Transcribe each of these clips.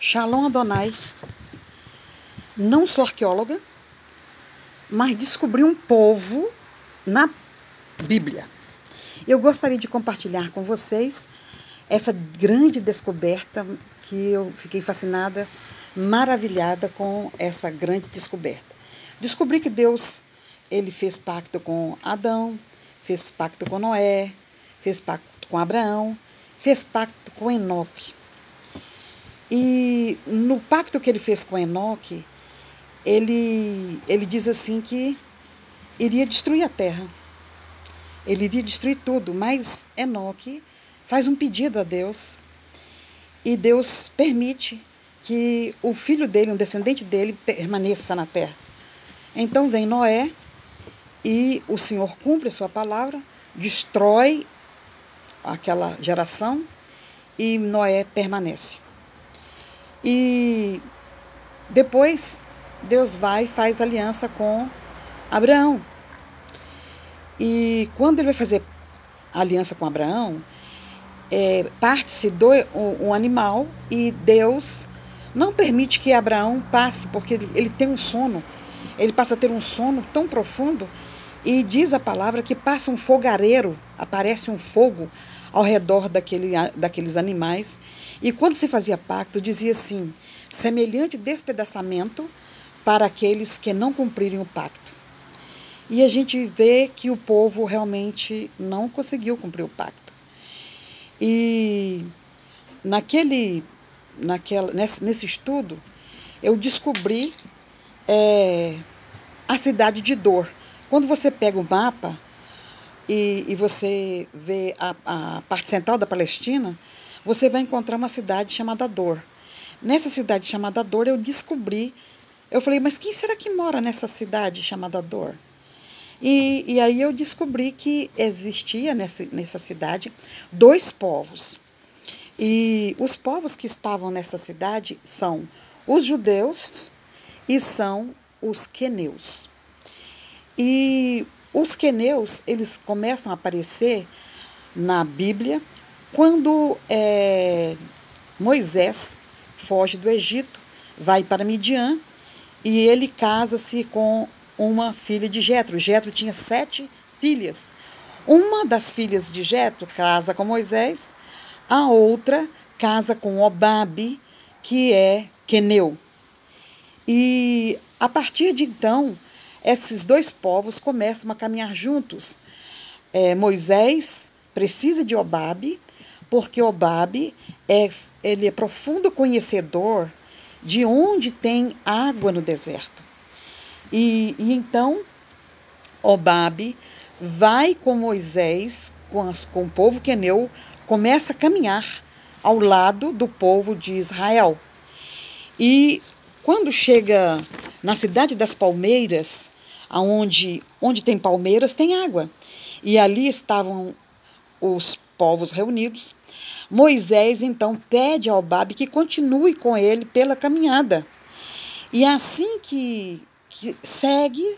Shalom Adonai. Não sou arqueóloga, mas descobri um povo na Bíblia. Eu gostaria de compartilhar com vocês essa grande descoberta que eu fiquei fascinada, maravilhada com essa grande descoberta. Descobri que Deus, ele fez pacto com Adão, fez pacto com Noé, fez pacto com Abraão, fez pacto com Enoque. E no pacto que ele fez com Enoque, ele diz assim que iria destruir a terra. Ele iria destruir tudo, mas Enoque faz um pedido a Deus e Deus permite que o filho dele, um descendente dele, permaneça na terra. Então vem Noé e o Senhor cumpre a sua palavra, destrói aquela geração e Noé permanece. E depois Deus vai e faz aliança com Abraão. E quando ele vai fazer aliança com Abraão, parte-se um animal e Deus não permite que Abraão passe, porque ele tem um sono, ele passa a ter um sono tão profundo, e diz a palavra que passa um fogareiro, aparece um fogo ao redor daqueles animais. E quando se fazia pacto, dizia assim: semelhante despedaçamento para aqueles que não cumprirem o pacto. E a gente vê que o povo realmente não conseguiu cumprir o pacto. E nesse estudo, eu descobri a cidade de Dor. Quando você pega o mapa e você vê a parte central da Palestina, você vai encontrar uma cidade chamada Dor. Nessa cidade chamada Dor, eu falei, mas quem será que mora nessa cidade chamada Dor? E aí eu descobri que existia nessa cidade 2 povos. E os povos que estavam nessa cidade são os judeus e são os queneus. E os queneus, eles começam a aparecer na Bíblia quando Moisés foge do Egito, vai para Midian e ele casa-se com uma filha de Jetro. Jetro tinha 7 filhas. Uma das filhas de Jetro casa com Moisés, a outra casa com Obabe, que é queneu. E a partir de então, esses 2 povos começam a caminhar juntos. Moisés precisa de Obabe, porque Obabe ele é profundo conhecedor de onde tem água no deserto. E então, Obabe vai com Moisés, com o povo queneu, começa a caminhar ao lado do povo de Israel. E quando chega na cidade das palmeiras, onde tem palmeiras, tem água. E ali estavam os povos reunidos. Moisés, então, pede a Obabe que continue com ele pela caminhada. E é assim que segue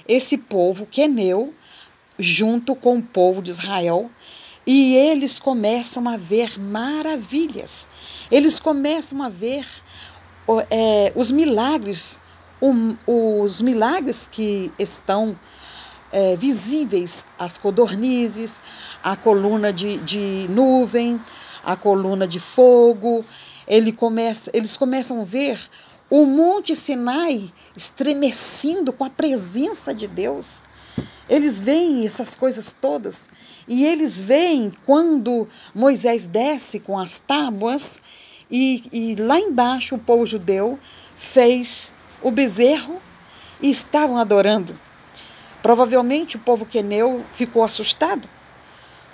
esse povo queneu junto com o povo de Israel, e eles começam a ver maravilhas. Eles começam a ver os milagres, os milagres que estão visíveis, as codornizes, a coluna de nuvem, a coluna de fogo. Eles começam a ver o Monte Sinai estremecendo com a presença de Deus. Eles veem essas coisas todas e eles veem quando Moisés desce com as tábuas e lá embaixo o povo judeu fez o bezerro e estavam adorando. Provavelmente o povo queneu ficou assustado,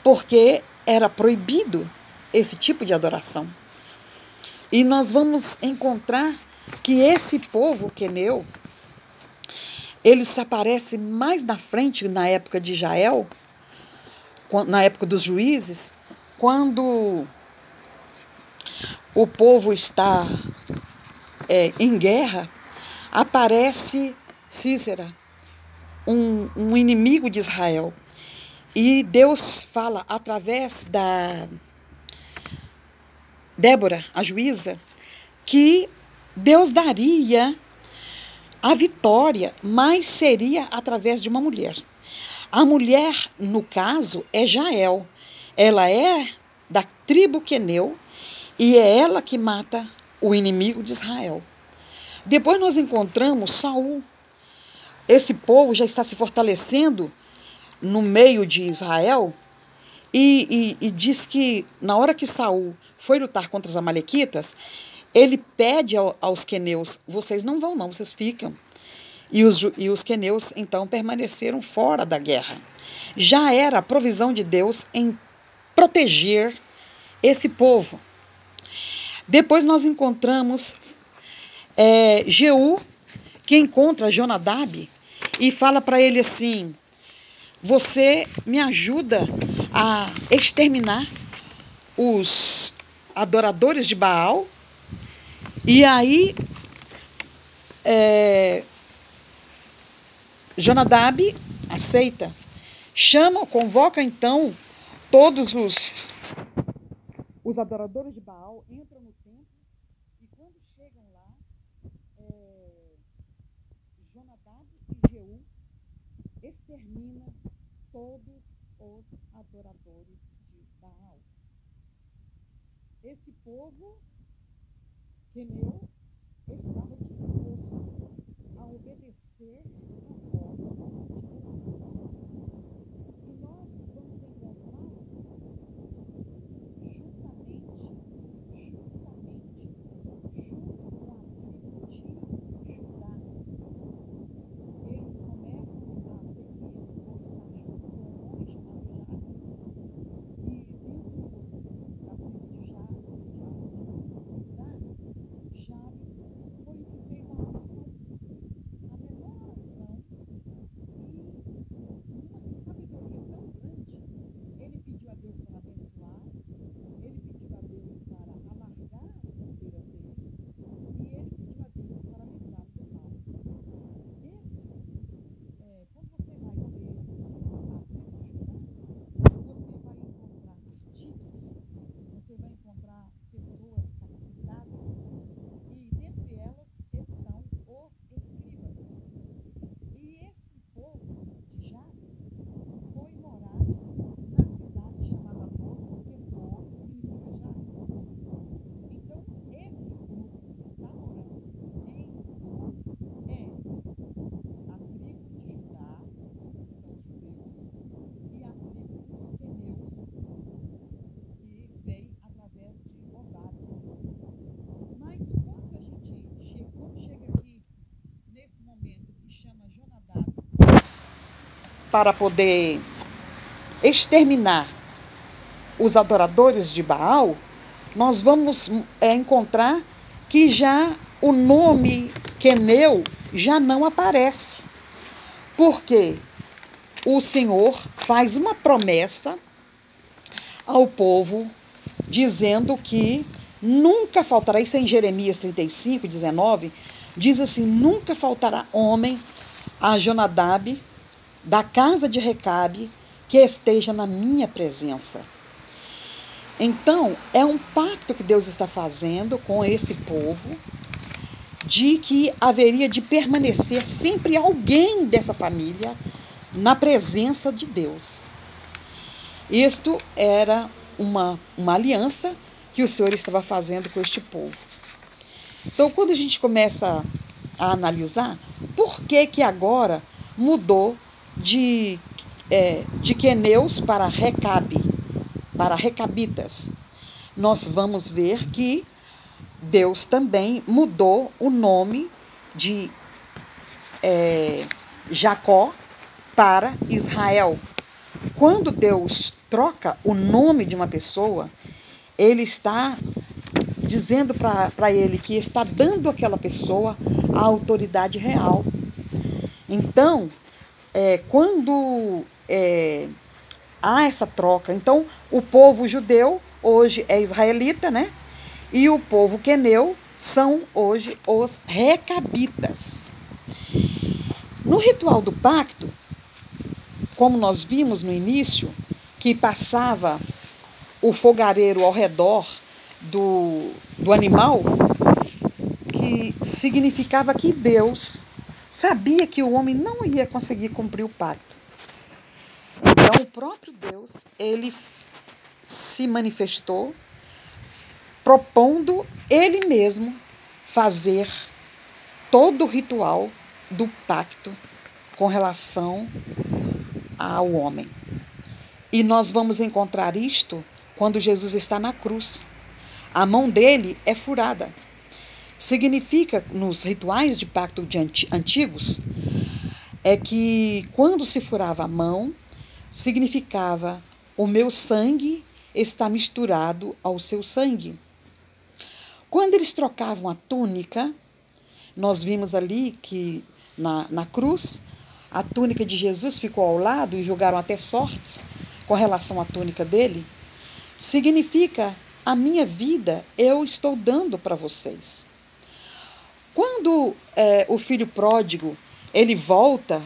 porque era proibido esse tipo de adoração. E nós vamos encontrar que esse povo queneu, ele se aparece mais na frente, na época de Jael, na época dos juízes, quando o povo está em guerra, aparece Sísera, um inimigo de Israel. E Deus fala através da Débora, a juíza, que Deus daria a vitória, mas seria através de uma mulher. A mulher, no caso, é Jael. Ela é da tribo queneu e é ela que mata o inimigo de Israel. Depois nós encontramos Saul. Esse povo já está se fortalecendo no meio de Israel e diz que na hora que Saul foi lutar contra os amalequitas, ele pede aos queneus: vocês não vão não, vocês ficam. E os queneus, então, permaneceram fora da guerra. Já era a provisão de Deus em proteger esse povo. Depois nós encontramos Jeú, que encontra Jonadab e fala para ele assim: você me ajuda a exterminar os adoradores de Baal. E aí Jonadab aceita, convoca então todos os adoradores de Baal, entram no templo e quando chegam lá, Jonadab e Jeú extermina todos os adoradores de Baal. Esse povo queneu estava disposto a obedecer a voz de Deus. E nós vamos encontrá-los justamente junto com a tribo de Judá. Eles começam a seguir ou estar junto com um homem chamado Jabes. E dentro da tribo de Jabes, Jabes foi o que fez a oração, a menor oração, e numa sabedoria tão grande, ele pediu a Deus para abençoar, ele pediu a Deus para alargar as fronteiras dele, e ele pediu a Deus para livrá-lo do mal. Quando você vai ler a tribo de Judá, você vai encontrar artífices, você vai encontrar pessoas capacitadas, e dentre elas estão os escribas. E esse povo de Jabes foi morar na cidade chamada Dor, porque Dor significa Jabes. Então, esse grupo que está morando em Dor é a tribo de Judá, que são os judeus, e a tribo dos queneus, que vem através de Obade. Mas quando chega aqui, nesse momento que chama Jonadab, para poder exterminar os adoradores de Baal, nós vamos encontrar que já o nome queneu já não aparece. Porque o Senhor faz uma promessa ao povo, dizendo que nunca faltará, isso é em Jeremias 35, 19, diz assim: nunca faltará homem a Jonadab, da casa de Recabe, que esteja na minha presença. Então, é um pacto que Deus está fazendo com esse povo, de que haveria de permanecer sempre alguém dessa família na presença de Deus. Isto era uma aliança que o Senhor estava fazendo com este povo. Então, quando a gente começa a analisar, por que agora mudou de queneus para Recabe, para recabitas? Nós vamos ver que Deus também mudou o nome de Jacó para Israel. Quando Deus troca o nome de uma pessoa, ele está dizendo para ele que está dando àquela pessoa a autoridade real. Então, quando há essa troca, então o povo judeu hoje é israelita, né? E o povo queneu são hoje os recabitas. No ritual do pacto, como nós vimos no início, que passava o fogareiro ao redor do animal, que significava que Deus sabia que o homem não ia conseguir cumprir o pacto. Então, o próprio Deus, ele se manifestou, propondo ele mesmo fazer todo o ritual do pacto com relação ao homem. E nós vamos encontrar isto quando Jesus está na cruz. A mão dele é furada. Significa, nos rituais de pacto antigos, é que quando se furava a mão, significava o meu sangue está misturado ao seu sangue. Quando eles trocavam a túnica, nós vimos ali que na cruz, a túnica de Jesus ficou ao lado e jogaram até sortes com relação à túnica dele. Significa, a minha vida eu estou dando para vocês. Quando o filho pródigo ele volta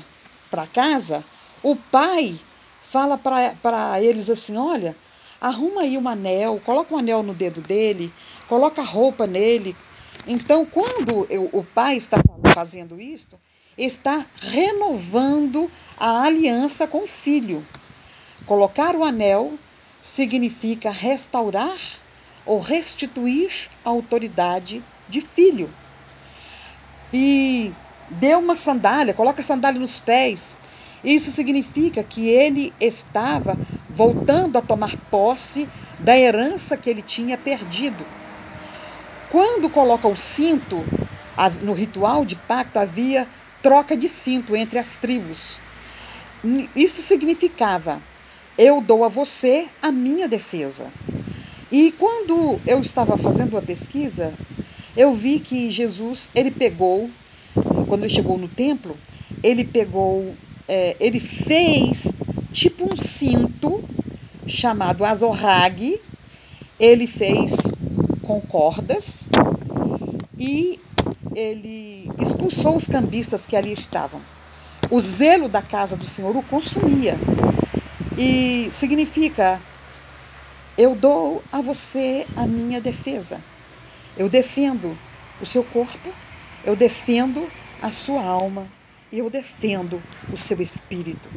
para casa, o pai fala para eles assim, olha, arruma aí um anel, coloca um anel no dedo dele, coloca roupa nele. Então, quando o pai está fazendo isto, está renovando a aliança com o filho. Colocar o anel significa restaurar ou restituir a autoridade de filho. E deu uma sandália, coloca a sandália nos pés. Isso significa que ele estava voltando a tomar posse da herança que ele tinha perdido. Quando coloca o cinto, no ritual de pacto havia troca de cinto entre as tribos. Isso significava, eu dou a você a minha defesa. E quando eu estava fazendo a pesquisa, eu vi que Jesus, ele pegou, quando ele chegou no templo, ele pegou, ele fez tipo um cinto chamado azorrague, ele fez com cordas e ele expulsou os cambistas que ali estavam. O zelo da casa do Senhor o consumia. E significa, eu dou a você a minha defesa. Eu defendo o seu corpo, eu defendo a sua alma e eu defendo o seu espírito.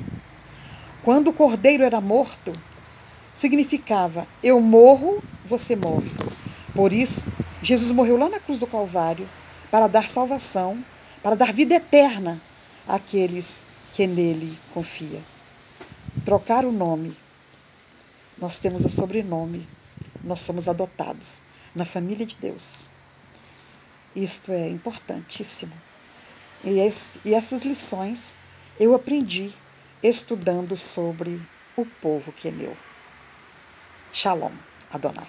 Quando o cordeiro era morto, significava, eu morro, você morre. Por isso, Jesus morreu lá na cruz do Calvário para dar salvação, para dar vida eterna àqueles que nele confiam. Trocar o nome. Nós temos o sobrenome. Nós somos adotados na família de Deus. Isto é importantíssimo. E essas lições eu aprendi estudando sobre o povo queneu. Shalom, Adonai.